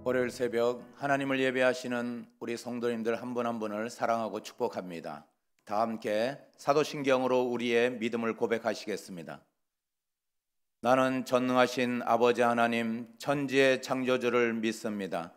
월요일 새벽 하나님을 예배하시는 우리 성도님들 한 분 한 분을 사랑하고 축복합니다. 다 함께 사도신경으로 우리의 믿음을 고백하시겠습니다. 나는 전능하신 아버지 하나님 천지의 창조주를 믿습니다.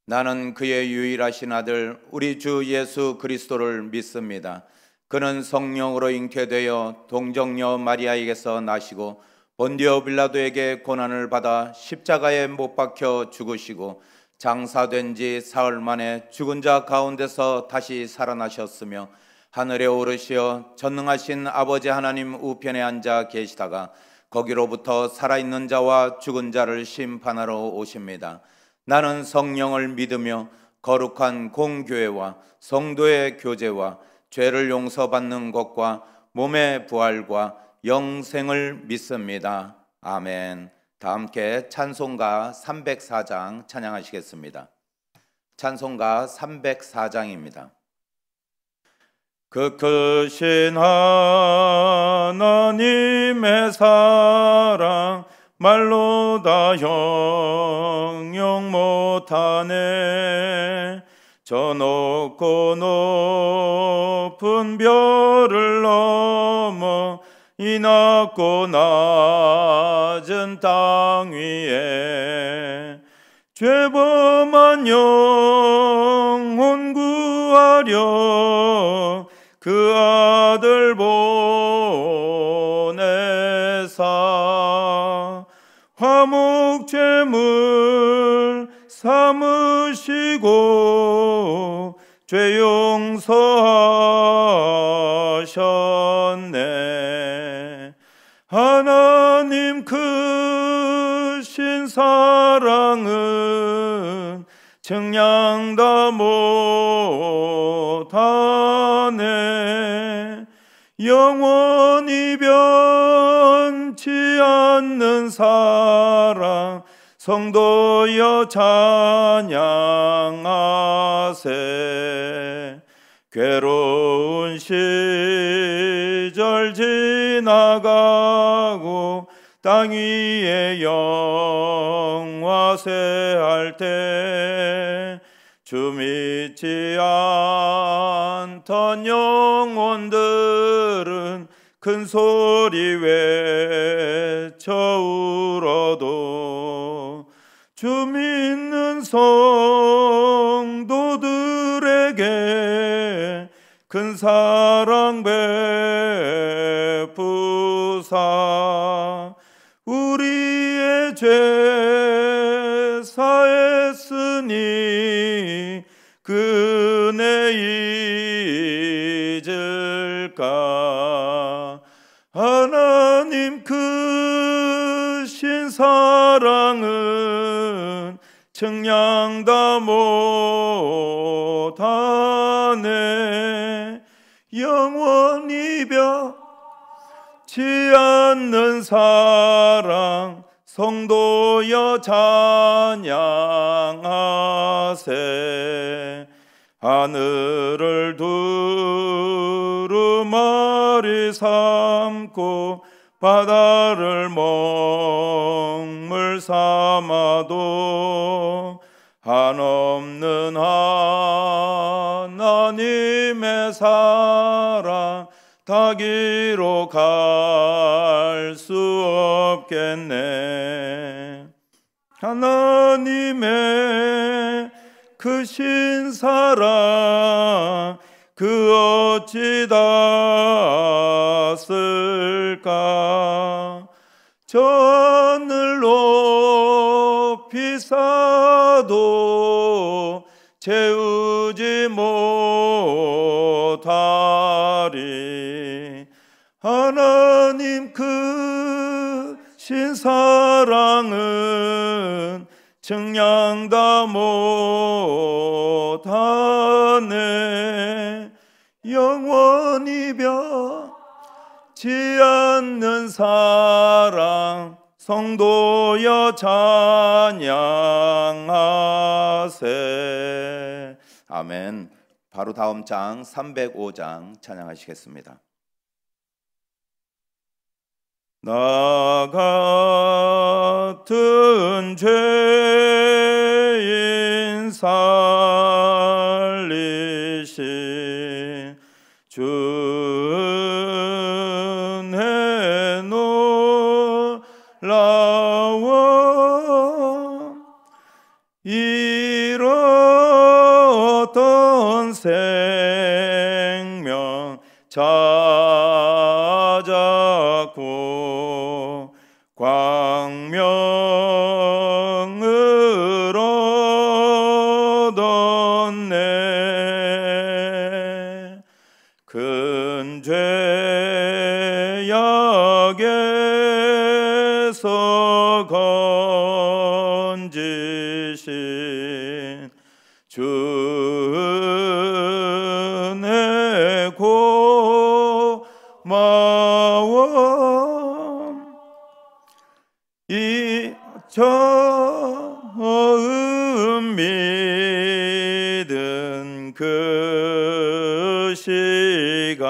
나는 그의 유일하신 아들 우리 주 예수 그리스도를 믿습니다. 그는 성령으로 잉태되어 동정녀 마리아에게서 나시고 본디오 빌라도에게 고난을 받아 십자가에 못 박혀 죽으시고 장사된 지 사흘 만에 죽은 자 가운데서 다시 살아나셨으며 하늘에 오르시어 전능하신 아버지 하나님 우편에 앉아 계시다가 거기로부터 살아있는 자와 죽은 자를 심판하러 오십니다. 나는 성령을 믿으며 거룩한 공교회와 성도의 교제와 죄를 용서받는 것과 몸의 부활과 영생을 믿습니다. 아멘. 다 함께 찬송가 304장 찬양하시겠습니다. 찬송가 304장입니다. 그 크신 하나님의 사랑 말로 다 형용 못하네. 저 높고 높은 별을 넘어 이 낮고 낮은 땅 위에 죄범한 영혼 구하려 그 아들 보내사 화목제물 삼으시고 죄 용서하셨네. 하나님 크신 사랑은 측량 다 못하네. 영원히 변치 않는 사랑 성도여 찬양하세. 괴로운 시절 지나가고 땅 위에 영화세할 때 주 믿지 않던 영혼들은 큰 소리 외쳐 울어도 주 믿는 성도들에게 큰 사랑 베푸사 우리의 죄 사했으니 그 은혜 잊을까. 하나님 크신 사랑은 측량 다 못하네. 영원히 변치 않는 사랑 성도여 찬양하세. 하늘을 두루마리 삼고 바다를 먹물 삼아도 한없는 하나님의 사랑 닿기로 갈 수 없겠네. 하나님의 크신 사랑 그 어찌 닿았을까. 저 하늘 높이 쌓아도 채우지 못하리. 하나님 크신 사랑은 측량 다 못하네. 영원히 변치 않는 사랑 성도여 찬양하세. 아멘. 바로 다음 장 305장 찬양하시겠습니다. 나 같은 죄인 놀라워 잃었던 생명 찾았고 광명을 얻었네. 큰 죄악에서 건지신 주 은혜 고마워. 이 처음 믿은 그 시간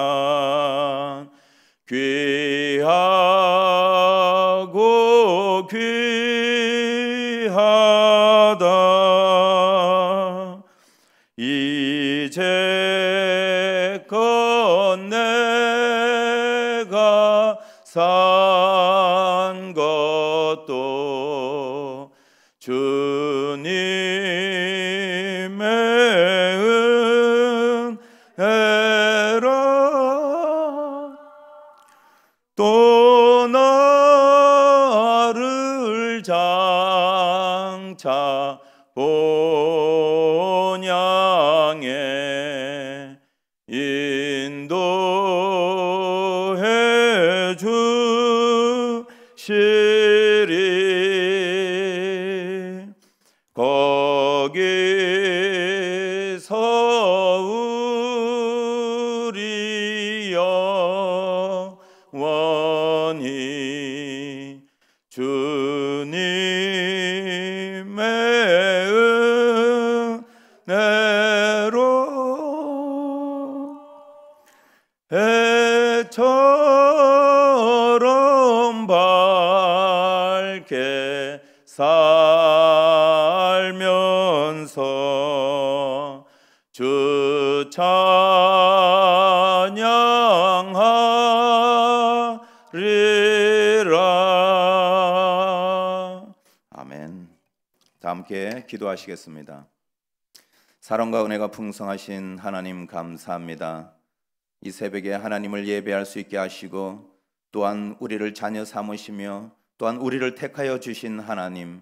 귀하고 귀하다. 이제껏 내가 산 것도 주님의 은혜라. 또 나를 장차 본향에 인도해 주시리. 거기서 우리 영원히 주님의 은혜로 해처럼 밝게 살면서 주 찬양하리라. 아멘. 다 함께 기도하시겠습니다. 사랑과 은혜가 풍성하신 하나님 감사합니다. 이 새벽에 하나님을 예배할 수 있게 하시고 또한 우리를 자녀 삼으시며 또한 우리를 택하여 주신 하나님,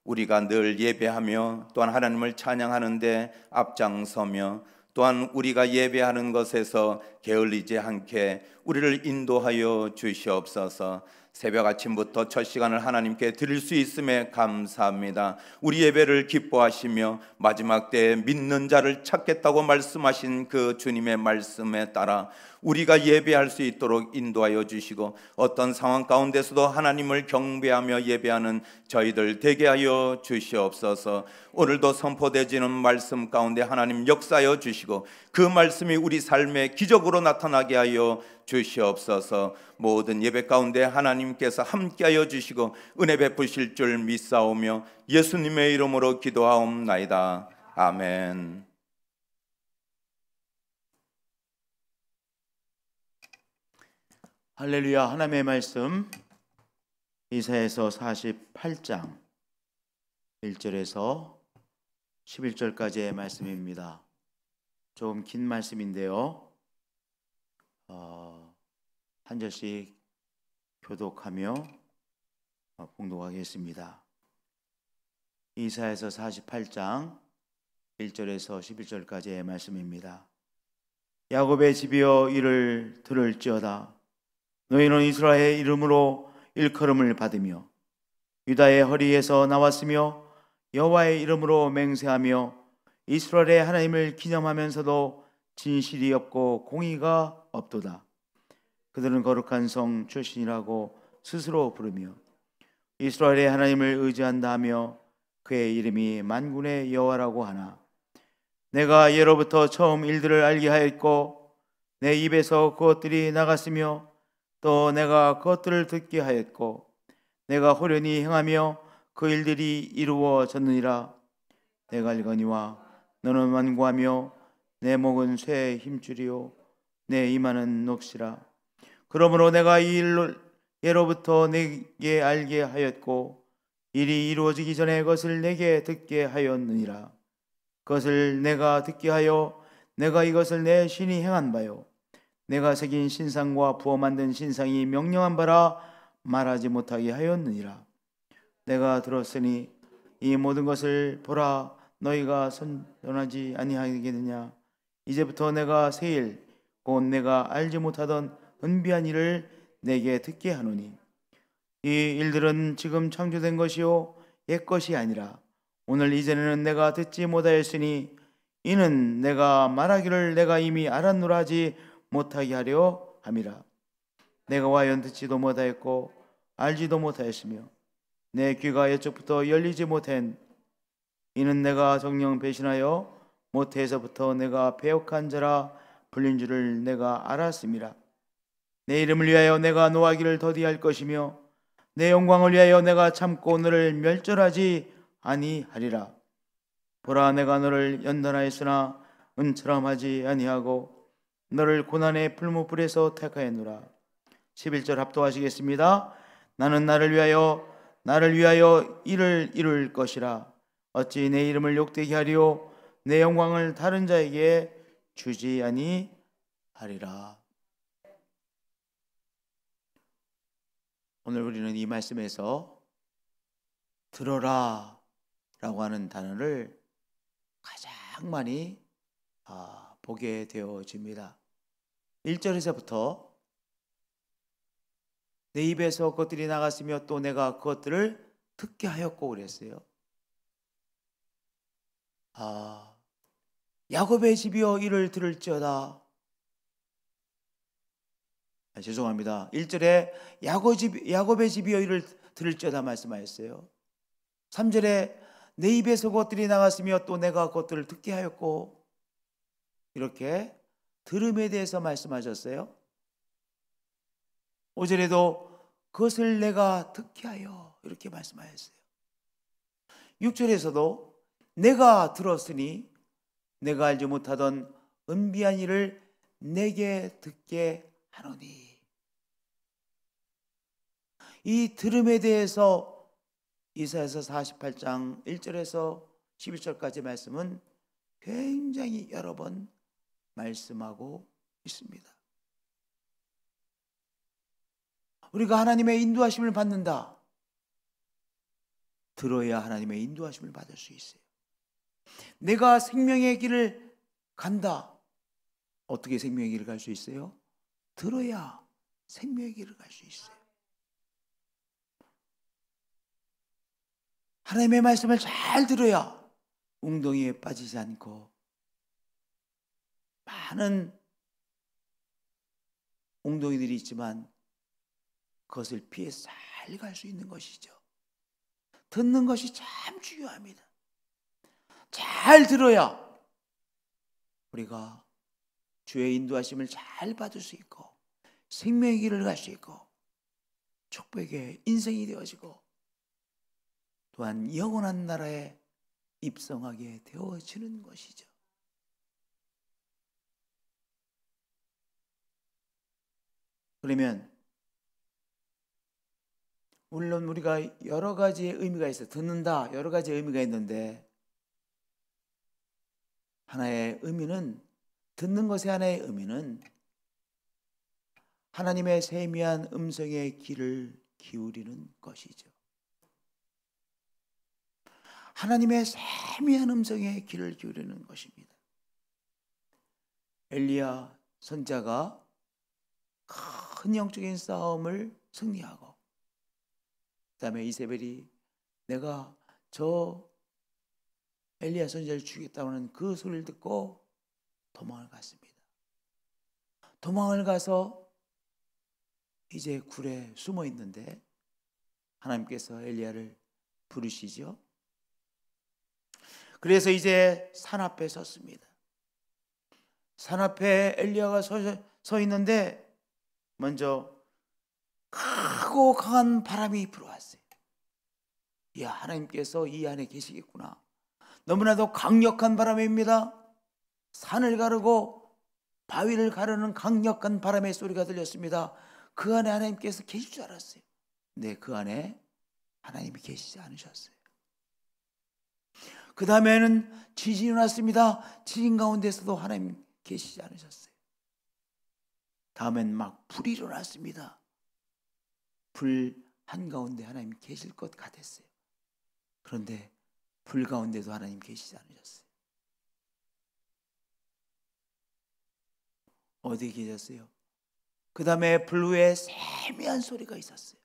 우리가 늘 예배하며 또한 하나님을 찬양하는데 앞장서며 또한 우리가 예배하는 것에서 게을리지 않게 우리를 인도하여 주시옵소서. 새벽 아침부터 첫 시간을 하나님께 드릴 수 있음에 감사합니다. 우리 예배를 기뻐하시며 마지막 때에 믿는 자를 찾겠다고 말씀하신 그 주님의 말씀에 따라 우리가 예배할 수 있도록 인도하여 주시고 어떤 상황 가운데서도 하나님을 경배하며 예배하는 저희들 되게 하여 주시옵소서. 오늘도 선포되지는 말씀 가운데 하나님 역사하여 주시고 그 말씀이 우리 삶에 기적으로 나타나게 하여 주시옵소서. 모든 예배 가운데 하나님께서 함께하여 주시고 은혜 베푸실 줄 믿사오며 예수님의 이름으로 기도하옵나이다. 아멘. 할렐루야. 하나님의 말씀 이사야서 48장 1절에서 11절까지의 말씀입니다. 좀 긴 말씀인데요, 한 절씩 교독하며 봉독하겠습니다. 이사야서 48장 1절에서 11절까지의 말씀입니다. 야곱의 집이여 이를 들을지어다. 너희는 이스라엘의 이름으로 일컬음을 받으며 유다의 허리에서 나왔으며 여호와의 이름으로 맹세하며 이스라엘의 하나님을 기념하면서도 진실이 없고 공의가 없도다. 그들은 거룩한 성 출신이라고 스스로 부르며 이스라엘의 하나님을 의지한다 하며 그의 이름이 만군의 여호와라고 하나 내가 예로부터 처음 일들을 알게 하였고 내 입에서 그것들이 나갔으며 또 내가 그것들을 듣게 하였고 내가 호련히 행하며 그 일들이 이루어졌느니라. 내가 알거니와 너는 완고하며 내 목은 쇠에 힘줄이요 내 이마는 녹시라. 그러므로 내가 이 일을 예로부터 내게 알게 하였고 일이 이루어지기 전에 그것을 내게 듣게 하였느니라. 그것을 내가 듣게 하여 내가 이것을 내 신이 행한 바요 내가 새긴 신상과 부어 만든 신상이 명령한 바라 말하지 못하게 하였느니라. 내가 들었으니 이 모든 것을 보라. 너희가 선전하지 아니하겠느냐. 이제부터 내가 새 일 곧 내가 알지 못하던 은비한 일을 내게 듣게 하노니 이 일들은 지금 창조된 것이요 옛 것이 아니라 오늘 이전에는 내가 듣지 못하였으니 이는 내가 말하기를 내가 이미 알았노라 하지 못하게 하려 함이라. 내가 와연 듣지도 못하였고 알지도 못하였으며 내 귀가 옛적부터 열리지 못한 이는 내가 정녕 배신하여 모태에서부터 내가 배역한 자라 불린 줄을 내가 알았음이라. 내 이름을 위하여 내가 노하기를 더디할 것이며 내 영광을 위하여 내가 참고 너를 멸절하지 아니하리라. 보라, 내가 너를 연단하였으나 은처럼 하지 아니하고 너를 고난의 풀무불에서 택하였노라. 11절 합독하시겠습니다. 나는 나를 위하여 일을 이룰 것이라. 어찌 내 이름을 욕되게 하리요 내 영광을 다른 자에게 주지 아니하리라. 오늘 우리는 이 말씀에서 들어라 라고 하는 단어를 가장 많이 보게 되어집니다. 1절에서부터 내 입에서 그것들이 나갔으며 또 내가 그것들을 듣게 하였고 그랬어요. 야곱의 집이여 이를 들을지어다. 죄송합니다. 1절에 야곱의 집이여 이를 들을지어다 말씀하였어요. 3절에 내 입에서 그것들이 나갔으며 또 내가 그것들을 듣게 하였고 이렇게 들음에 대해서 말씀하셨어요. 5절에도 그것을 내가 듣게 하여 이렇게 말씀하였어요. 6절에서도 내가 들었으니 내가 알지 못하던 은비한 일을 내게 듣게 하노니. 이 들음에 대해서 이사야서 48장 1절에서 11절까지 말씀은 굉장히 여러 번 말씀하고 있습니다. 우리가 하나님의 인도하심을 받는다. 들어야 하나님의 인도하심을 받을 수 있어요. 내가 생명의 길을 간다. 어떻게 생명의 길을 갈 수 있어요? 들어야 생명의 길을 갈 수 있어요. 하나님의 말씀을 잘 들어야 웅덩이에 빠지지 않고 많은 웅덩이들이 있지만 그것을 피해서 잘 갈 수 있는 것이죠. 듣는 것이 참 중요합니다. 잘 들어야 우리가 주의 인도하심을 잘 받을 수 있고 생명의 길을 갈 수 있고 축복의 인생이 되어지고 또한 영원한 나라에 입성하게 되어지는 것이죠. 그러면 물론 우리가 여러 가지의 의미가 있어요. 듣는다 여러 가지의 의미가 있는데 하나의 의미는 듣는 것의 하나의 의미는 하나님의 세미한 음성의 귀를 기울이는 것이죠. 하나님의 세미한 음성의 귀를 기울이는 것입니다. 엘리야 선지자가 큰 영적인 싸움을 승리하고 그다음에 이세벨이 내가 저 엘리야 선지자를 죽이겠다고 하는 그 소리를 듣고 도망을 갔습니다. 도망을 가서 이제 굴에 숨어 있는데 하나님께서 엘리야를 부르시죠. 그래서 이제 산 앞에 섰습니다. 산 앞에 엘리야가 서 있는데 먼저 크고 강한 바람이 불어왔어요. 야, 하나님께서 이 안에 계시겠구나. 너무나도 강력한 바람입니다. 산을 가르고 바위를 가르는 강력한 바람의 소리가 들렸습니다. 그 안에 하나님께서 계실 줄 알았어요. 근데 그 안에 하나님이 계시지 않으셨어요. 그 다음에는 지진이 일어났습니다. 지진 가운데서도 하나님 계시지 않으셨어요. 다음엔 막 불이 일어났습니다. 불 한가운데 하나님 계실 것 같았어요. 그런데 불 가운데도 하나님 계시지 않으셨어요. 어디에 계셨어요? 그 다음에 불 위에 세미한 소리가 있었어요.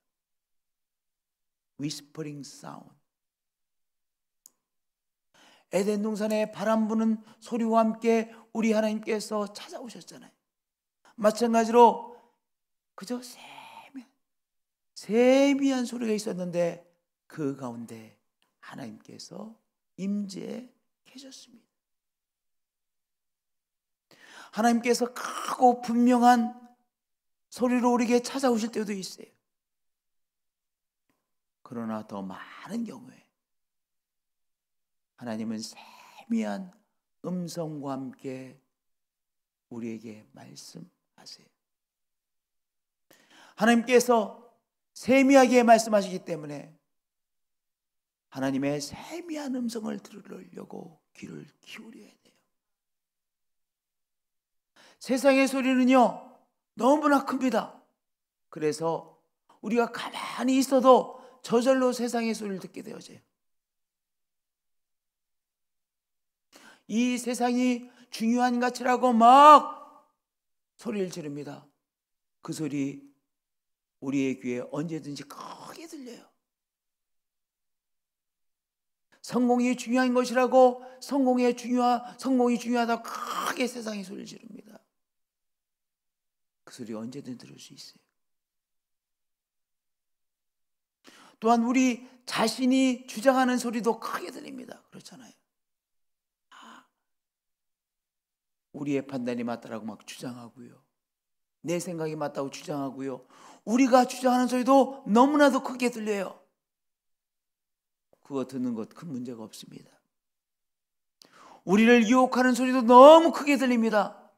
Whispering sound. 에덴 동산에 바람 부는 소리와 함께 우리 하나님께서 찾아오셨잖아요. 마찬가지로 그저 세미한 소리가 있었는데 그 가운데 하나님께서 임재해 계셨습니다. 하나님께서 크고 분명한 소리로 우리에게 찾아오실 때도 있어요. 그러나 더 많은 경우에 하나님은 세미한 음성과 함께 우리에게 말씀하세요. 하나님께서 세미하게 말씀하시기 때문에 하나님의 세미한 음성을 들으려고 귀를 기울여야 돼요. 세상의 소리는요 너무나 큽니다. 그래서 우리가 가만히 있어도 저절로 세상의 소리를 듣게 되어져요. 이 세상이 중요한 가치라고 막 소리를 지릅니다. 그 소리 우리의 귀에 언제든지 크게 들려요. 성공이 중요한 것이라고 성공이 중요하다고 크게 세상의 소리를 지릅니다. 그 소리 언제든 들을 수 있어요. 또한 우리 자신이 주장하는 소리도 크게 들립니다. 그렇잖아요. 우리의 판단이 맞다라고 막 주장하고요. 내 생각이 맞다고 주장하고요. 우리가 주장하는 소리도 너무나도 크게 들려요. 그거 듣는 것 큰 문제가 없습니다. 우리를 유혹하는 소리도 너무 크게 들립니다.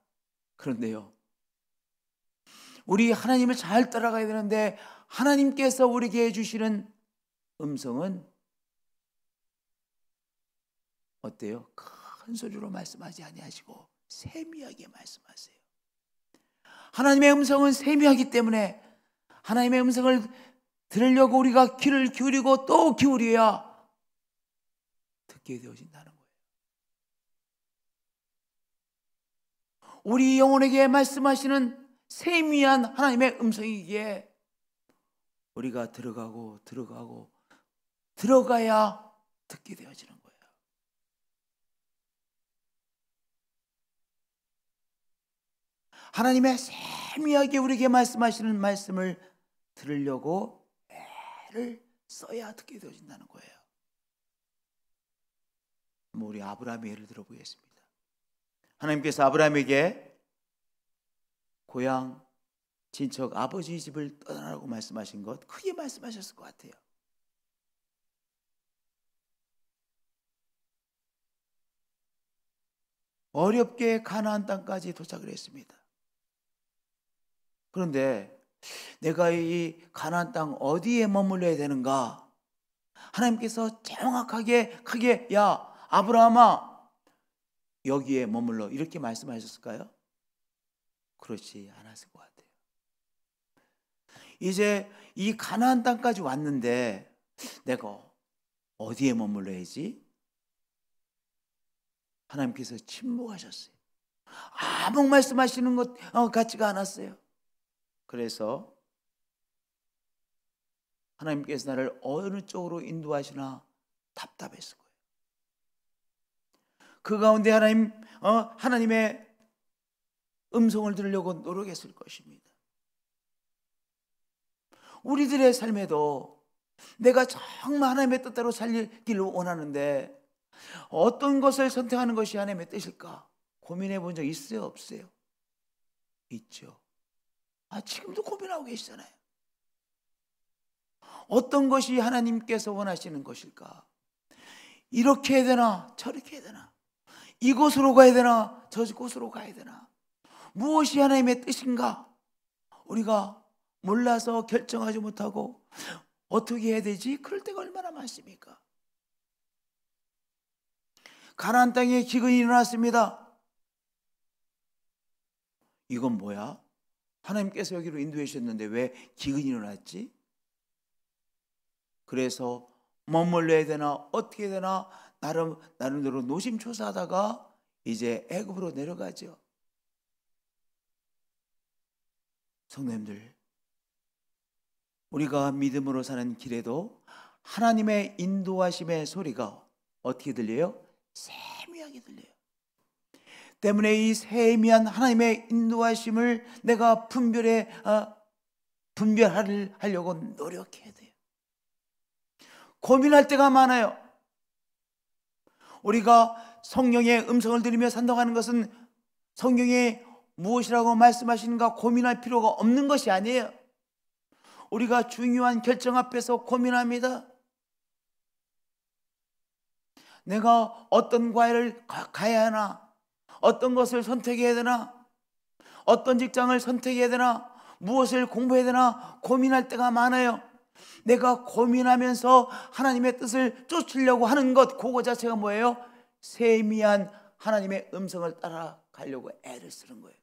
그런데요, 우리 하나님을 잘 따라가야 되는데 하나님께서 우리에게 주시는 음성은 어때요? 큰 소리로 말씀하지 아니하시고 세미하게 말씀하세요. 하나님의 음성은 세미하기 때문에 하나님의 음성을 들으려고 우리가 귀를 기울이고 또 기울여야 듣게 되어진다는 거예요. 우리 영혼에게 말씀하시는 세미한 하나님의 음성이기에 우리가 들어가야 듣게 되어지는 거예요. 하나님의 세미하게 우리에게 말씀하시는 말씀을 들으려고 애를 써야 듣게 되어진다는 거예요. 우리 아브라함의 예를 들어보겠습니다. 하나님께서 아브라함에게 고향 친척 아버지 집을 떠나라고 말씀하신 것 크게 말씀하셨을 것 같아요. 어렵게 가나안 땅까지 도착을 했습니다. 그런데 내가 이 가나안 땅 어디에 머물러야 되는가? 하나님께서 정확하게 크게 야 아브라함아 여기에 머물러 이렇게 말씀하셨을까요? 그렇지 않았을 것 같아요. 이제 이 가나안 땅까지 왔는데 내가 어디에 머물러야지? 하나님께서 침묵하셨어요. 아무 말씀하시는 것 같지가 않았어요. 그래서 하나님께서 나를 어느 쪽으로 인도하시나 답답했을 거예요. 그 가운데 하나님의 음성을 들으려고 노력했을 것입니다. 우리들의 삶에도 내가 정말 하나님의 뜻대로 살기를 원하는데 어떤 것을 선택하는 것이 하나님의 뜻일까? 고민해 본 적 있어요? 없어요? 있죠. 지금도 고민하고 계시잖아요. 어떤 것이 하나님께서 원하시는 것일까? 이렇게 해야 되나? 저렇게 해야 되나? 이곳으로 가야 되나? 저곳으로 가야 되나? 무엇이 하나님의 뜻인가? 우리가 몰라서 결정하지 못하고 어떻게 해야 되지? 그럴 때가 얼마나 많습니까? 가나안 땅에 기근이 일어났습니다. 이건 뭐야? 하나님께서 여기로 인도해 주셨는데 왜 기근이 일어났지? 그래서 머물러야 되나 어떻게 해야 되나 나름대로 노심초사하다가 이제 애굽으로 내려가죠. 성도님들, 우리가 믿음으로 사는 길에도 하나님의 인도하심의 소리가 어떻게 들려요? 세미하게 들려요. 때문에 이 세미한 하나님의 인도하심을 내가 분별하려고 노력해야 돼요. 고민할 때가 많아요. 우리가 성령의 음성을 들으며 산다고 것은 성령이 무엇이라고 말씀하시는가 고민할 필요가 없는 것이 아니에요. 우리가 중요한 결정 앞에서 고민합니다. 내가 어떤 과외를 가야 하나, 어떤 것을 선택해야 되나, 어떤 직장을 선택해야 되나, 무엇을 공부해야 되나 고민할 때가 많아요. 내가 고민하면서 하나님의 뜻을 쫓으려고 하는 것, 그거 자체가 뭐예요? 세미한 하나님의 음성을 따라가려고 애를 쓰는 거예요.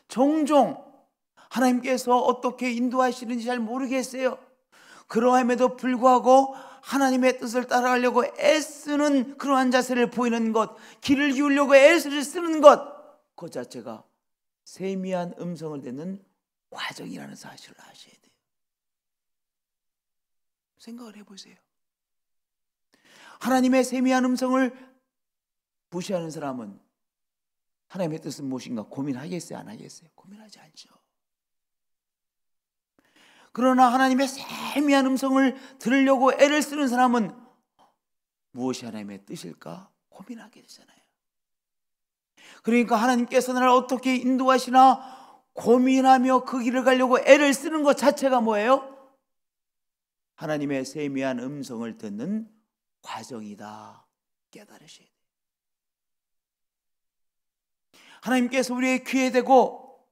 종종 하나님께서 어떻게 인도하시는지 잘 모르겠어요. 그러함에도 불구하고 하나님의 뜻을 따라가려고 애쓰는 그러한 자세를 보이는 것, 길을 기울려고 애를 쓰는 것, 그 자체가 세미한 음성을 듣는 과정이라는 사실을 아셔야 돼요. 생각을 해보세요. 하나님의 세미한 음성을 무시하는 사람은 하나님의 뜻은 무엇인가 고민하겠어요? 안 하겠어요? 고민하지 않죠. 그러나 하나님의 세미한 음성을 들으려고 애를 쓰는 사람은 무엇이 하나님의 뜻일까? 고민하게 되잖아요. 그러니까 하나님께서 나를 어떻게 인도하시나 고민하며 그 길을 가려고 애를 쓰는 것 자체가 뭐예요? 하나님의 세미한 음성을 듣는 과정이다. 깨달으셔야 돼요. 하나님께서 우리의 귀에 대고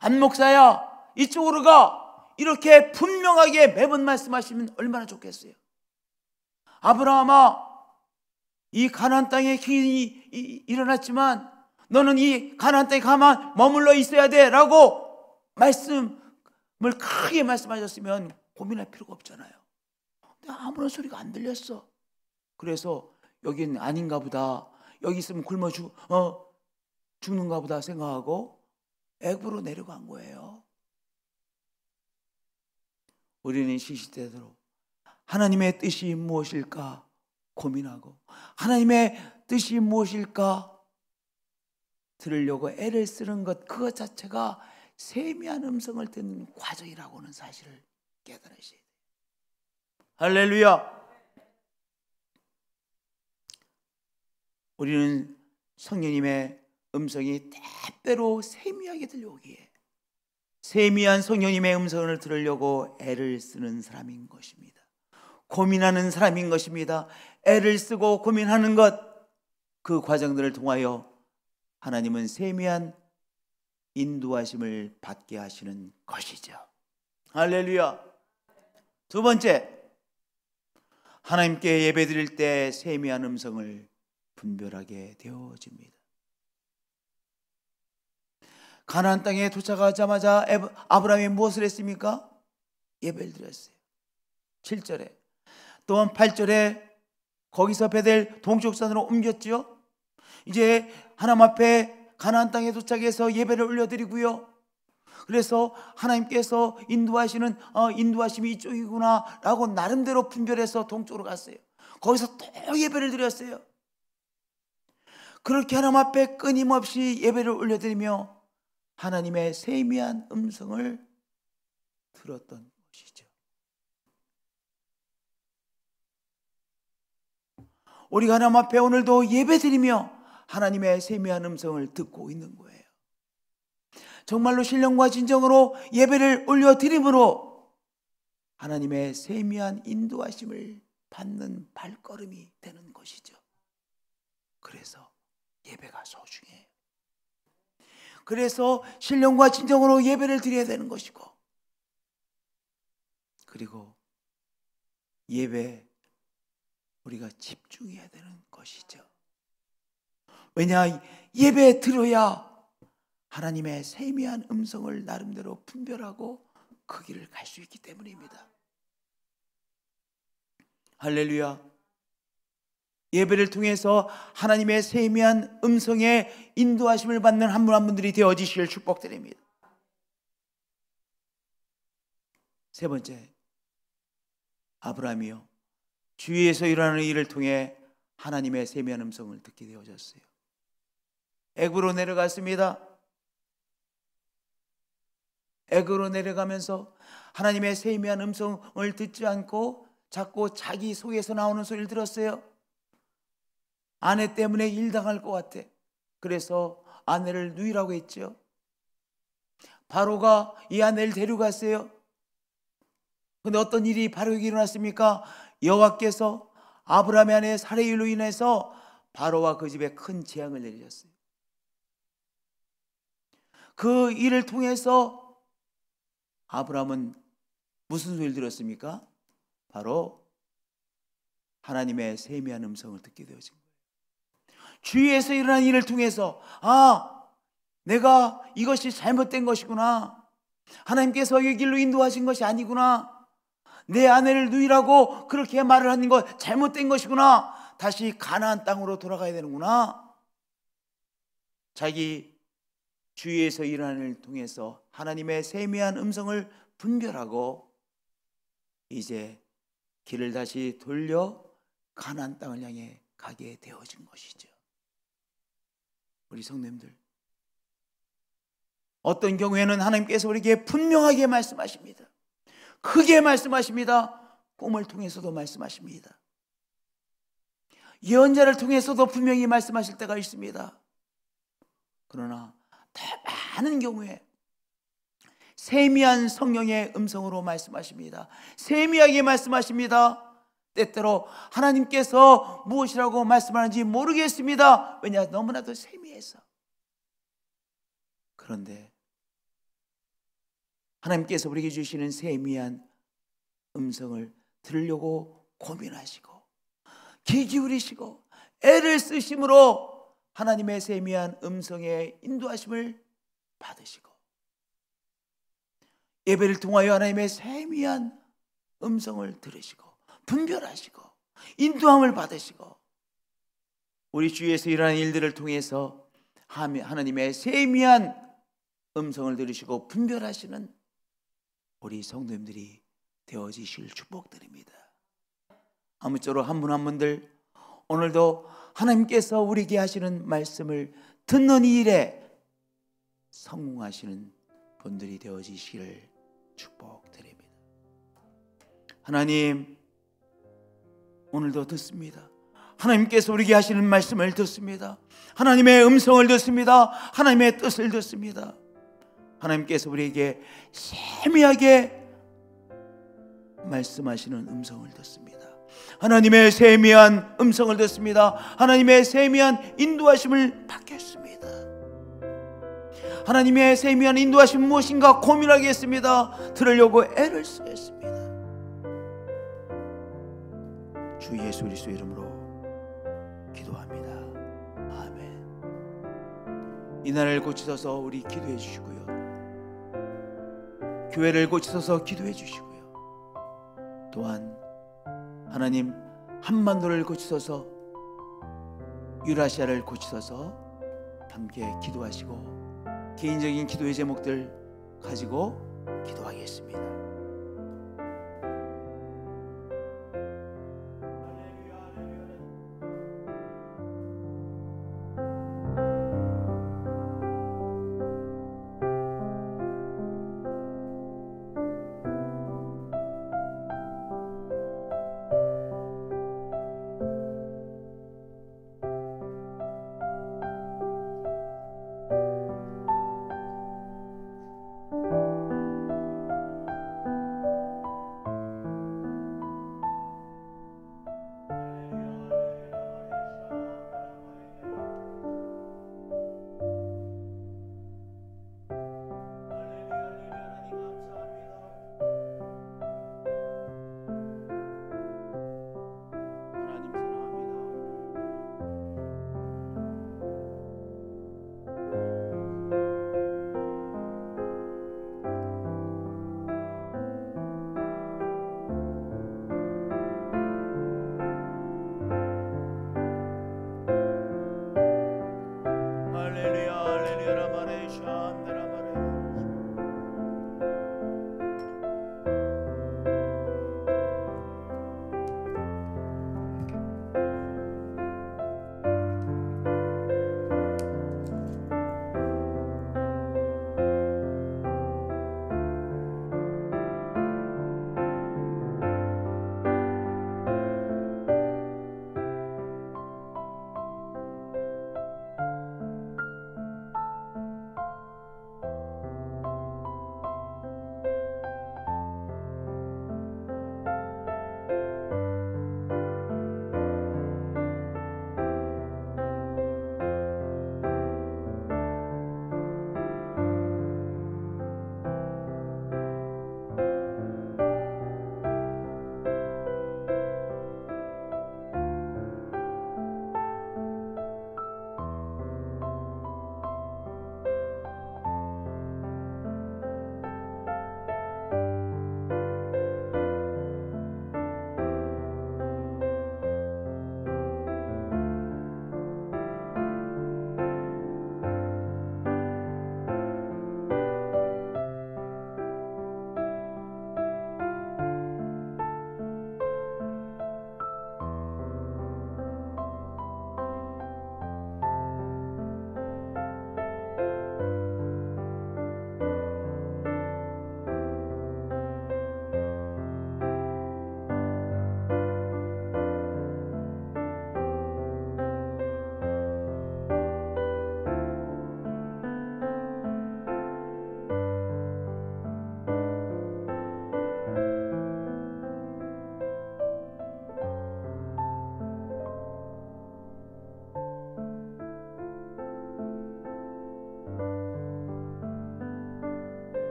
안 목사야 이쪽으로 가 이렇게 분명하게 매번 말씀하시면 얼마나 좋겠어요. 아브라함아, 이 가나안 땅에 기근이 일어났지만 너는 이 가나안 땅에 가만 머물러 있어야 돼 라고 말씀을 크게 말씀하셨으면 고민할 필요가 없잖아요. 근데 아무런 소리가 안 들렸어. 그래서 여긴 아닌가 보다, 여기 있으면 굶어 죽는가 보다 생각하고 애굽으로 내려간 거예요. 우리는 시시때대로 하나님의 뜻이 무엇일까 고민하고 하나님의 뜻이 무엇일까 들으려고 애를 쓰는 것, 그것 자체가 세미한 음성을 듣는 과정이라고 하는 사실을 깨달으셔야 돼요. 할렐루야. 우리는 성령님의 음성이 때때로 세미하게 들려오기에 세미한 성령님의 음성을 들으려고 애를 쓰는 사람인 것입니다. 고민하는 사람인 것입니다. 애를 쓰고 고민하는 것, 그 과정들을 통하여 하나님은 세미한 인도하심을 받게 하시는 것이죠. 할렐루야. 두 번째, 하나님께 예배드릴 때 세미한 음성을 분별하게 되어집니다. 가나안 땅에 도착하자마자 아브라함이 무엇을 했습니까? 예배를 드렸어요. 7절에. 또한 8절에 거기서 베델 동쪽산으로 옮겼죠. 이제 하나님 앞에 가나안 땅에 도착해서 예배를 올려드리고요. 그래서 하나님께서 인도하시는 인도하심이 이쪽이구나 라고 나름대로 분별해서 동쪽으로 갔어요. 거기서 또 예배를 드렸어요. 그렇게 하나님 앞에 끊임없이 예배를 올려드리며 하나님의 세미한 음성을 들었던 것이죠. 우리가 하나님 앞에 오늘도 예배드리며 하나님의 세미한 음성을 듣고 있는 거예요. 정말로 신령과 진정으로 예배를 올려드림으로 하나님의 세미한 인도하심을 받는 발걸음이 되는 것이죠. 그래서 예배가 소중해요. 그래서 신령과 진정으로 예배를 드려야 되는 것이고, 그리고 예배 우리가 집중해야 되는 것이죠. 왜냐, 예배 들어야 하나님의 세미한 음성을 나름대로 분별하고 그 길을 갈 수 있기 때문입니다. 할렐루야. 예배를 통해서 하나님의 세미한 음성에 인도하심을 받는 한 분 한 분들이 되어지실 축복드립니다. 세 번째, 아브라함이요, 주위에서 일어나는 일을 통해 하나님의 세미한 음성을 듣게 되어졌어요. 애굽으로 내려갔습니다. 애굽으로 내려가면서 하나님의 세미한 음성을 듣지 않고 자꾸 자기 속에서 나오는 소리를 들었어요. 아내 때문에 일 당할 것 같아. 그래서 아내를 누이라고 했죠. 바로가 이 아내를 데려갔어요. 근데 어떤 일이 바로에게 일어났습니까? 여호와께서 아브라함의 아내 사레일로 인해서 바로와 그 집에 큰 재앙을 내리셨어요. 그 일을 통해서 아브라함은 무슨 소리를 들었습니까? 바로 하나님의 세미한 음성을 듣게 되어진 거예요. 주위에서 일어난 일을 통해서, 내가 이것이 잘못된 것이구나, 하나님께서 이 길로 인도하신 것이 아니구나, 내 아내를 누이라고 그렇게 말을 하는 것 잘못된 것이구나, 다시 가나안 땅으로 돌아가야 되는구나. 자기 주위에서 일어나는 일을 통해서 하나님의 세미한 음성을 분별하고 이제 길을 다시 돌려 가나안 땅을 향해 가게 되어진 것이죠. 우리 성도님들, 어떤 경우에는 하나님께서 우리에게 분명하게 말씀하십니다. 크게 말씀하십니다. 꿈을 통해서도 말씀하십니다. 예언자를 통해서도 분명히 말씀하실 때가 있습니다. 그러나 더 많은 경우에 세미한 성령의 음성으로 말씀하십니다. 세미하게 말씀하십니다. 때때로 하나님께서 무엇이라고 말씀하는지 모르겠습니다. 왜냐, 너무나도 세미해서. 그런데 하나님께서 우리에게 주시는 세미한 음성을 들으려고 고민하시고 귀 기울이시고 애를 쓰심으로 하나님의 세미한 음성의 인도하심을 받으시고 예배를 통하여 하나님의 세미한 음성을 들으시고 분별하시고 인도함을 받으시고 우리 주위에서 일어나는 일들을 통해서 하나님의 세미한 음성을 들으시고 분별하시는 우리 성도님들이 되어지실 축복드립니다. 아무쪼록 한 분 한 분들 오늘도 하나님께서 우리에게 하시는 말씀을 듣는 이 일에 성공하시는 분들이 되어지시기를 축복드립니다. 하나님, 오늘도 듣습니다. 하나님께서 우리에게 하시는 말씀을 듣습니다. 하나님의 음성을 듣습니다. 하나님의 뜻을 듣습니다. 하나님께서 우리에게 세미하게 말씀하시는 음성을 듣습니다. 하나님의 세미한 음성을 듣습니다. 하나님의 세미한 인도하심을 받겠습니다. 하나님의 세미한 인도하심 무엇인가 고민하겠습니다. 들으려고 애를 쓰겠습니다. 주 예수 그리스도 이름으로 기도합니다. 아멘. 이 나라를 고치소서 우리 기도해 주시고요. 교회를 고치소서 기도해 주시고요. 또한 하나님 한반도를 고치소서 유라시아를 고치소서 함께 기도하시고 개인적인 기도의 제목들 가지고 기도하겠습니다.